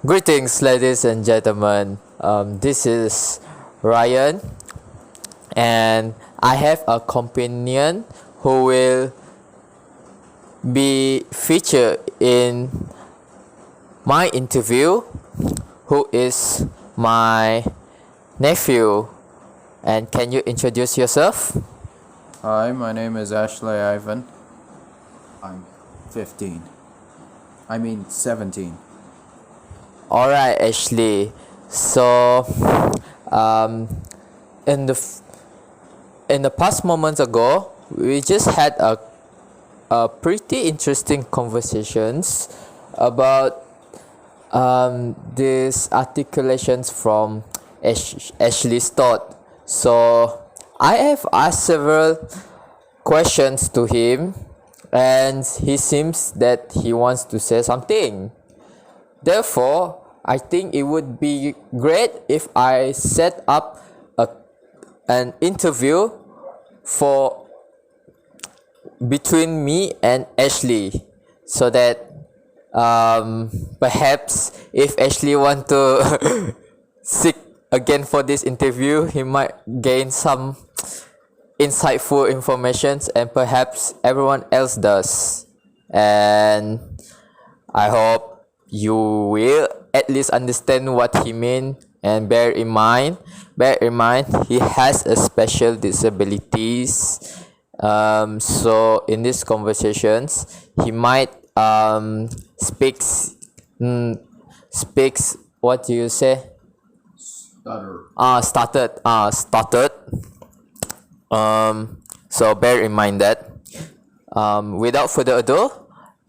Greetings, ladies and gentlemen. This is Ryan, and I have a companion who will be featured in my interview, who is my nephew. And can you introduce yourself? Hi, my name is Ashley Ivan. I'm 15. 17. All right, Ashley. So, in the past moments ago, we just had a pretty interesting conversations about these articulations from Ashley's thought. So, I have asked several questions to him, and he seems that he wants to say something. Therefore, I think it would be great if I set up an interview for between me and Ashley, so that perhaps if Ashley want to seek again for this interview, he might gain some insightful informations, and perhaps everyone else does. And I hope you will at least understand what he mean, and bear in mind he has a special disabilities. So in these conversations he might speaks what do you say? Stuttered. So bear in mind that. Without further ado,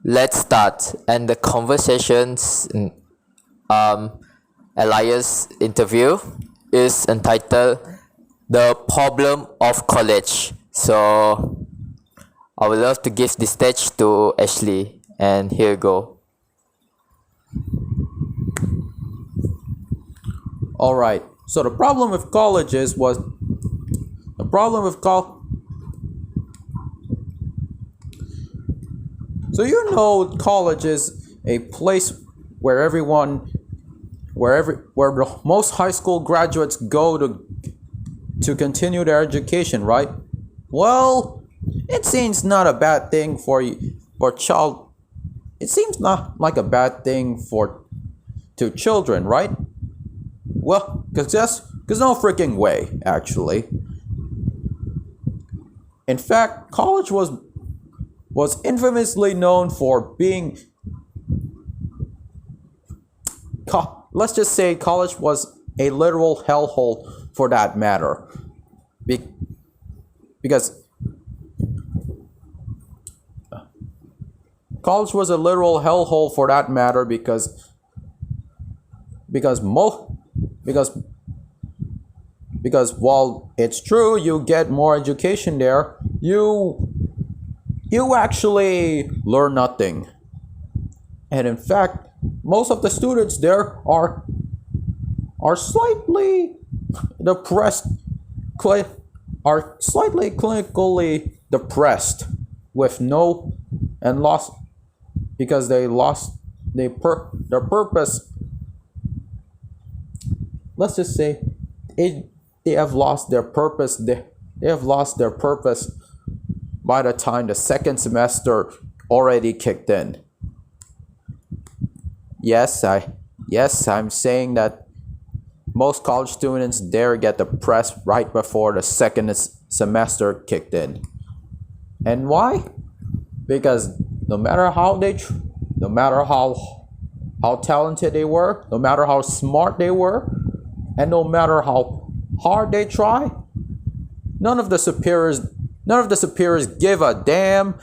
let's start. And the conversations Elias interview is entitled "The Problem of College." So I would love to give the stage to Ashley, and here you go. All right. So the problem with colleges was the problem with So college is a place where most high school graduates go to continue their education, right? Well, it seems not a bad thing It seems not like a bad thing to children, right? Well, cause no freaking way, actually. In fact, college was infamously known for being. Let's just say college was a literal hellhole for that matter. Because college was a literal hellhole for that matter because while it's true you get more education there, you actually learn nothing. And in fact, most of the students there are slightly depressed, slightly clinically depressed with lost because they lost their purpose. Let's just say they have lost their purpose. They have lost their purpose by the time the second semester already kicked in. Yes, I'm saying that most college students there get depressed right before the second semester kicked in. And why? Because no matter how talented they were, no matter how smart they were, and no matter how hard they try, none of the superiors give a damn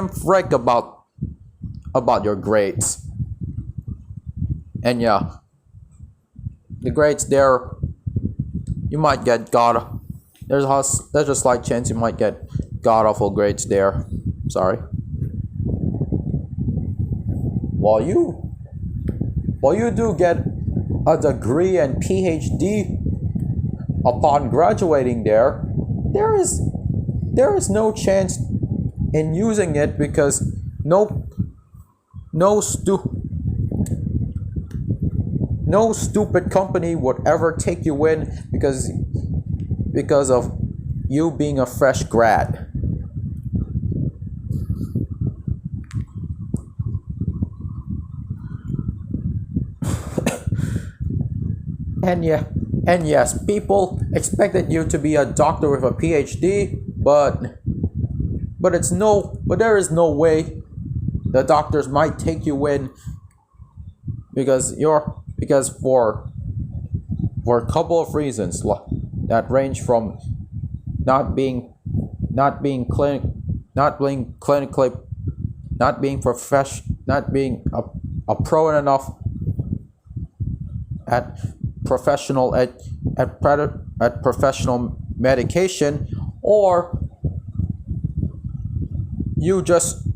frick about your grades. And yeah, the grades there, you might get there's a slight chance you might get god awful grades there. Sorry. While you do get a degree and PhD upon graduating there is no chance in using it because no no stupid company would ever take you in because of you being a fresh grad. And yes, people expected you to be a doctor with a PhD, but there is no way the doctors might take you in because for a couple of reasons that range from not being clinically, not being a pro enough at professional medication, or you just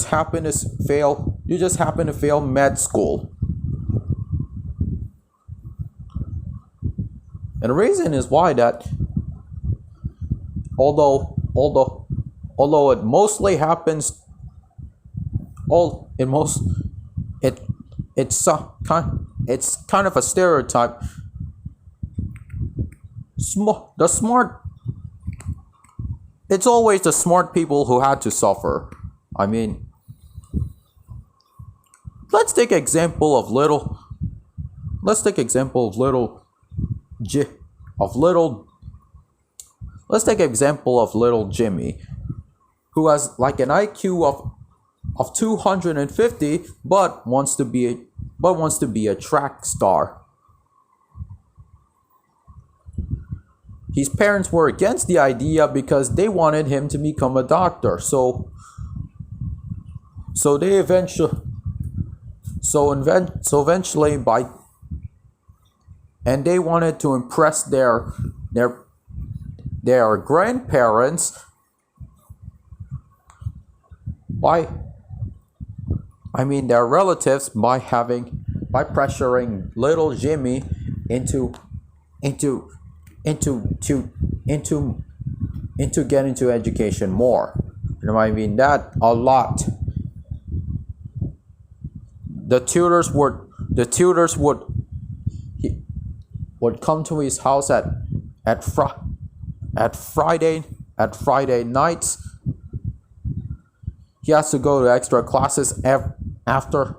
happen to fail med school. And the reason is why that although it mostly happens it's kind of a stereotype. It's always the smart people who had to suffer. I mean, let's take example of little Jimmy, who has like an IQ of 250 but wants to be a track star. His parents were against the idea because they wanted him to become a doctor. So eventually they wanted to impress their grandparents their relatives by pressuring little Jimmy into getting into education more. I mean that a lot. The tutors would come to his house at Friday nights. He has to go to extra classes after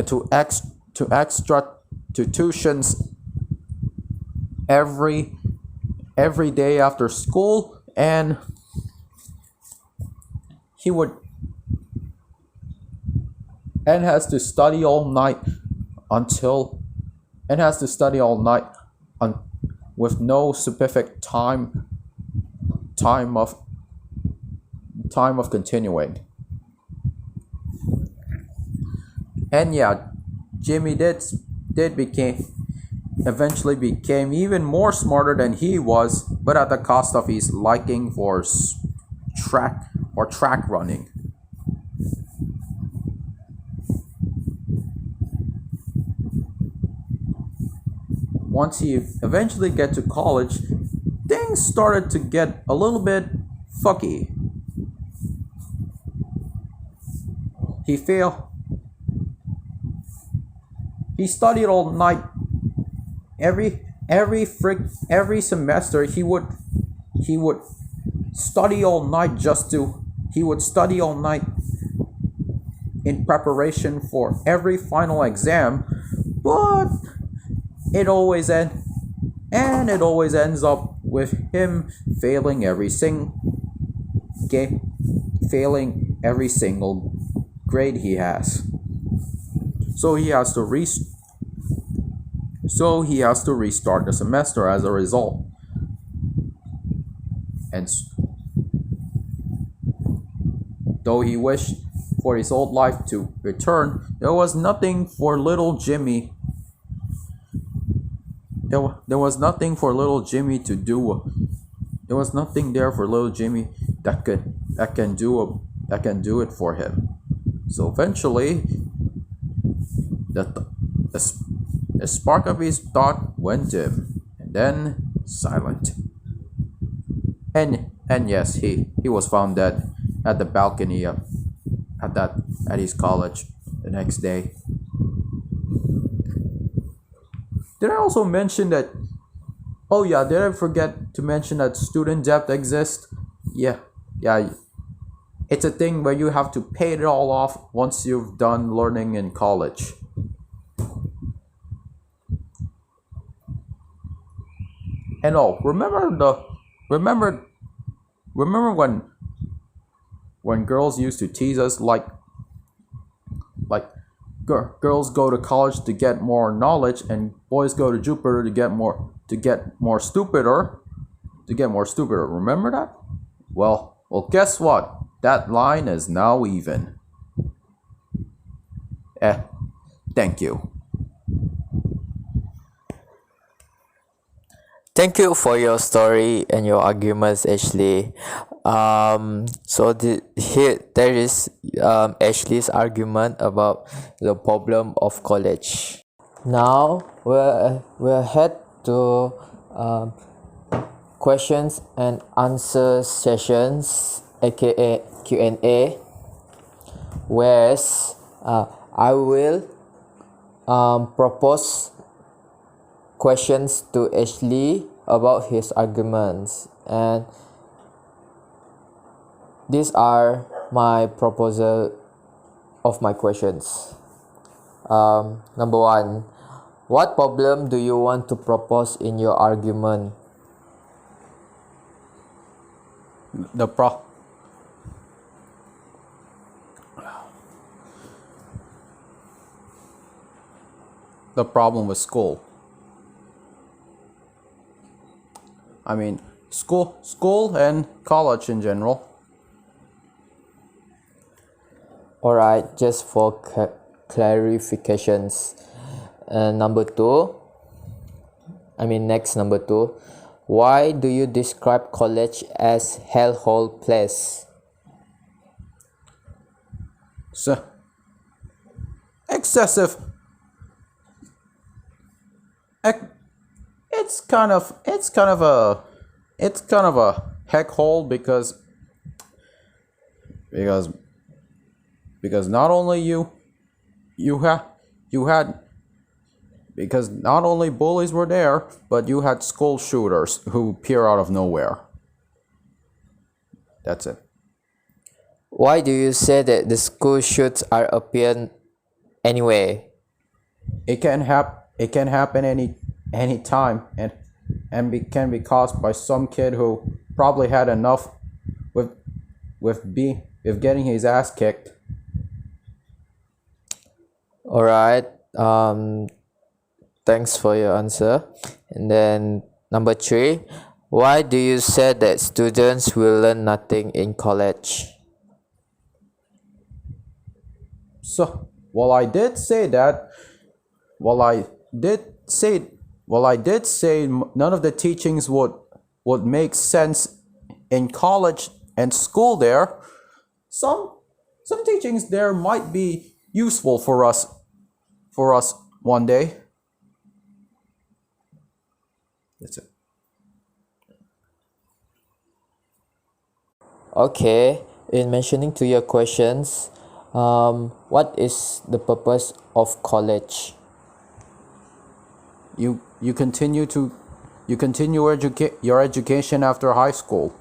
to extra tuitions every day after school, and he has to study all night with no specific time of continuing. And yeah, Jimmy eventually became even more smarter than he was, but at the cost of his liking for track running. Once he eventually get to college, things started to get a little bit fucky. He studied all night. Every semester he would study all night in preparation for every final exam, but it always ends up with him failing every single grade he has. So he has to restart the semester as a result. And though he wished for his old life to return, there was nothing for little Jimmy. There was nothing for little Jimmy to do. There was nothing there for little Jimmy that can do it for him. So eventually, the spark of his thought went dim, and then silent. And yes, he was found dead at the balcony at his college the next day. did I also mention that? Oh yeah, did I forget to mention that student debt exists? Yeah, yeah. It's a thing where you have to pay it all off once you've done learning in college. And oh, remember remember when girls used to tease us like girls go to college to get more knowledge and boys go to Jupiter to get more stupider. Remember that? Well, guess what? That line is now even. Eh, thank you. Thank you for your story and your arguments, Ashley. Here there is Ashley's argument about the problem of college. Now we'll head to questions and answer sessions, aka Q&A, whereas I will propose questions to Ashley about his arguments, and these are my proposal of my questions. Number one, what problem do you want to propose in your argument? The pro the problem with school. I mean, school and college in general. Alright, just for clarifications. Number two, number two, why do you describe college as hellhole place? So, excessive. It's kind of a heck hole because not only you had because not only bullies were there, but you had school shooters who appear out of nowhere. That's it. Why do you say that the school shoots are appear anyway? It can happen any time and can be caused by some kid who probably had enough with getting his ass kicked. All right. Thanks for your answer. And then number three, why do you say that students will learn nothing in college? So, while I did say none of the teachings would make sense in college and school there, some teachings there might be useful for us one day. That's it. Okay, in mentioning to your questions, what is the purpose of college? You continue your education after high school.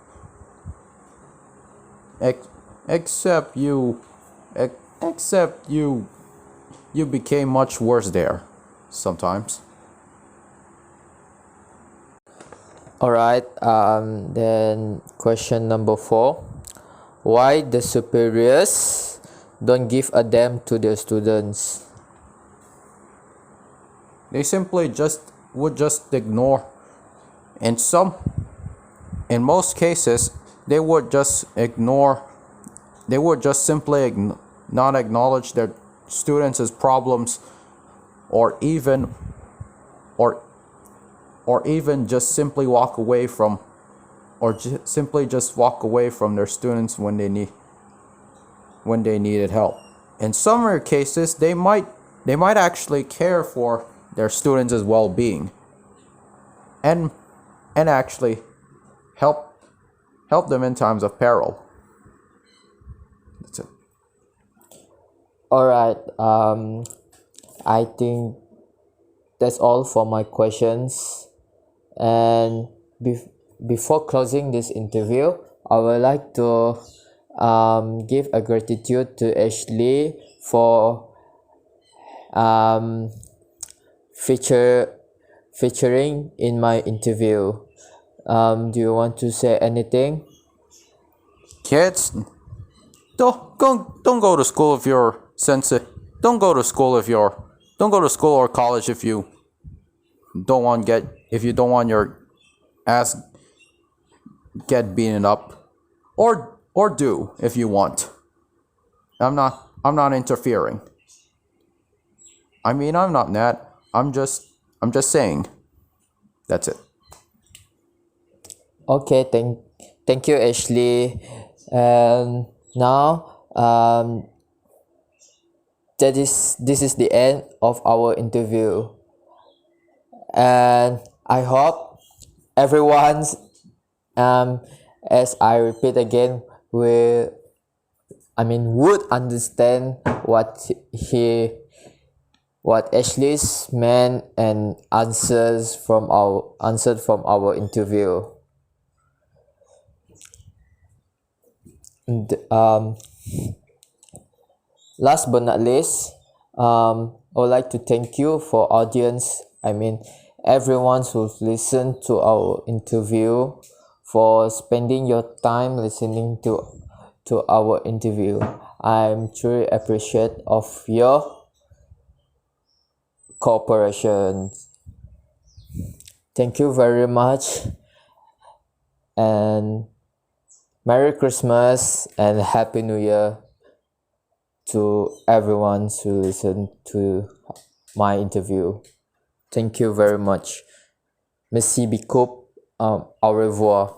Except you became much worse there sometimes. Alright, then question number 4. Why the superiors don't give a damn to their students? They simply would just ignore. In most cases, they would just ignore. They would just simply not acknowledge their students' problems, or even just simply walk away from, simply just walk away from their students when they needed help. In some rare cases, they might actually care for their students' well-being, and actually help them in times of peril. That's it. Alright, I think that's all for my questions. And before closing this interview, I would like to give a gratitude to Ashley for featuring in my interview. Do you want to say anything? Kids, don't go to school if you're sensitive. Don't go to school or college if you don't want your ass get beaten up, or do if you want. I'm not interfering. I mean, I'm not mad. I'm just saying. That's it. Okay, thank you, Ashley. And now this is the end of our interview, and I hope everyone's as I repeat again would understand what Ashley's meant and answered from our interview. And, last but not least, I would like to thank you for audience. Everyone who's listened to our interview, for spending your time listening to our interview. I'm truly appreciative of your cooperation. Thank you very much, and Merry Christmas and Happy New Year to everyone who listened to my interview. Thank you very much. Merci beaucoup. Au revoir.